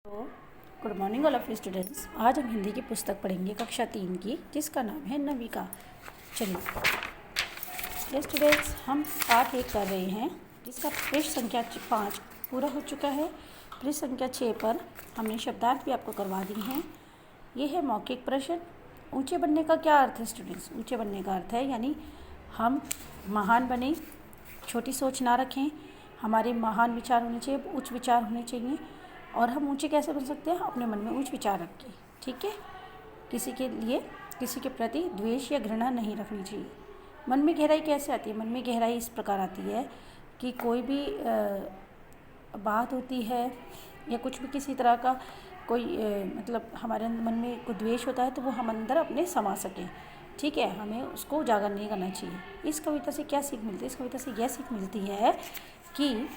तो good morning all of you students. आज हम हिंदी की पुस्तक पढ़ेंगे कक्षा 3 की, जिसका नाम है नविका। चलिए स्टूडेंट्स, हम पाठ 1 कर रहे हैं, जिसका पृष्ठ संख्या 5 पूरा हो चुका है। पृष्ठ संख्या 6 पर हमने शब्दार्थ भी आपको करवा दी हैं। ये है मौखिक प्रश्न। ऊंचे बनने का क्या अर्थ है स्टूडेंट्स? ऊंचे बनने का अर्थ है यानी हम महान बने, छोटी सोच ना रखें, हमारे महान विचार होने चाहिए, उच्च विचार होने चाहिए। और हम ऊंचे कैसे बन सकते हैं? अपने मन में उच्च विचार रख के, ठीक है। किसी के लिए, किसी के प्रति द्वेष या घृणा नहीं रखनी चाहिए। मन में गहराई कैसे आती है? मन में गहराई इस प्रकार आती है कि कोई भी बात होती है या कुछ भी किसी तरह का कोई मतलब हमारे मन में कोई द्वेष होता है तो वो हम अंदर अपने समा सकें, ठीक है। हमें उसको उजागर नहीं करना चाहिए। इस कविता से क्या सीख मिलती है? इस कविता से यह सीख मिलती है कि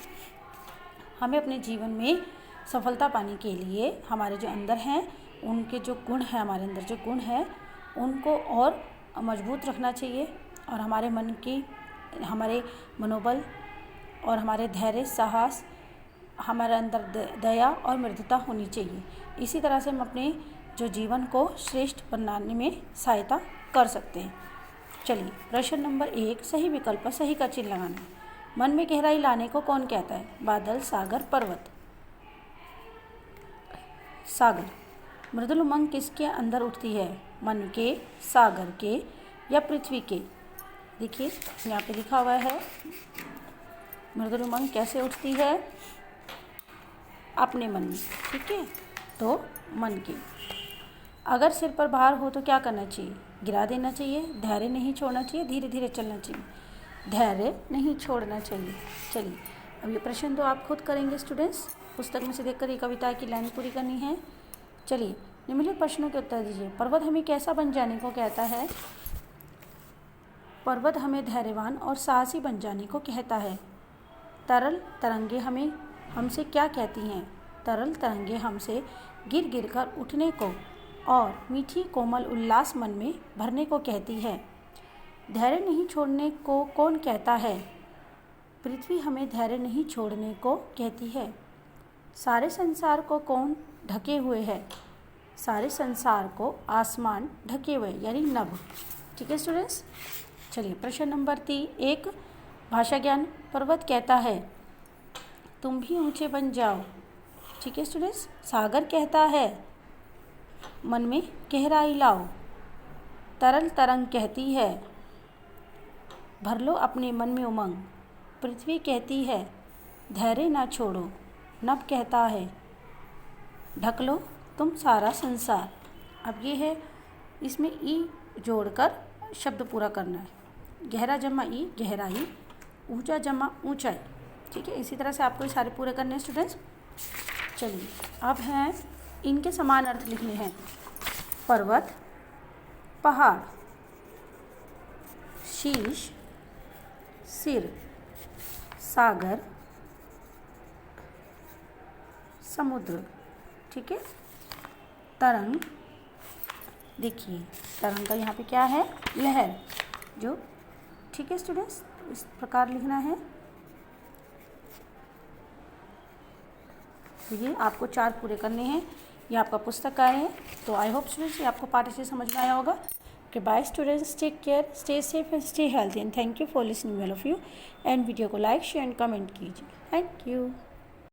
हमें अपने जीवन में सफलता पाने के लिए हमारे जो अंदर हैं, उनके जो गुण हैं, हमारे अंदर जो गुण हैं उनको और मजबूत रखना चाहिए। और हमारे मन की, हमारे मनोबल और हमारे धैर्य, साहस, हमारे अंदर दया और मृदुता होनी चाहिए। इसी तरह से हम अपने जो जीवन को श्रेष्ठ बनाने में सहायता कर सकते हैं। चलिए प्रश्न नंबर 1, सही विकल्प पर सही का चिन्ह लगाना। मन में गहराई लाने को कौन कहता है? बादल, सागर, पर्वत। सागर। मृदुल उमंग किसके अंदर उठती है? मन के, सागर के या पृथ्वी के? देखिए यहाँ पे लिखा हुआ है मृदुल उमंग कैसे उठती है? अपने मन में, ठीक है। तो मन की। अगर सिर पर भार हो तो क्या करना चाहिए? गिरा देना चाहिए, धैर्य नहीं छोड़ना चाहिए, धीरे धीरे चलना चाहिए, धैर्य नहीं छोड़ना चाहिए। चलिए अब ये प्रश्न तो आप खुद करेंगे स्टूडेंट्स, पुस्तक में से देखकर ये कविता की लाइन पूरी करनी है। चलिए निम्नलिखित प्रश्नों के उत्तर दीजिए। पर्वत हमें कैसा बन जाने को कहता है? पर्वत हमें धैर्यवान और साहसी बन जाने को कहता है। तरल तरंगे हमसे क्या कहती हैं? तरल तरंगे हमसे गिर गिर कर उठने को और मीठी कोमल उल्लास मन में भरने को कहती है। धैर्य नहीं छोड़ने को कौन कहता है? पृथ्वी हमें धैर्य नहीं छोड़ने को कहती है। सारे संसार को कौन ढके हुए है? सारे संसार को आसमान ढके हुए यानी नभ, ठीक है स्टूडेंट्स। चलिए प्रश्न नंबर 1, भाषा ज्ञान। पर्वत कहता है तुम भी ऊंचे बन जाओ, ठीक है स्टूडेंट्स। सागर कहता है मन में गहराई लाओ। तरल तरंग कहती है भर लो अपने मन में उमंग। पृथ्वी कहती है धैर्य ना छोड़ो। नभ कहता है ढक लो तुम सारा संसार। अब ये है, इसमें ई जोड़कर शब्द पूरा करना है। गहरा जमा ई गहराई, ऊंचा जमा ऊंचाई, ठीक है। इसी तरह से आपको ये सारे पूरे करने हैं स्टूडेंट्स। चलिए अब हैं इनके समान अर्थ लिखने हैं। पर्वत, पहाड़, शीश, सिर, सागर, समुद्र, ठीक है। तरंग, देखिए तरंग का यहाँ पे क्या है? लहर, जो, ठीक है स्टूडेंट्स। इस प्रकार लिखना है। तो ये आपको 4 पूरे करने हैं। ये आपका पुस्तक का है। तो आई होप स्टूडेंट्स ये आपको पाठ से समझ में आया होगा। कि bye students, take care, stay safe and stay healthy and thank you for listening all of you. And video को लाइक, शेयर एंड कमेंट कीजिए। Thank you.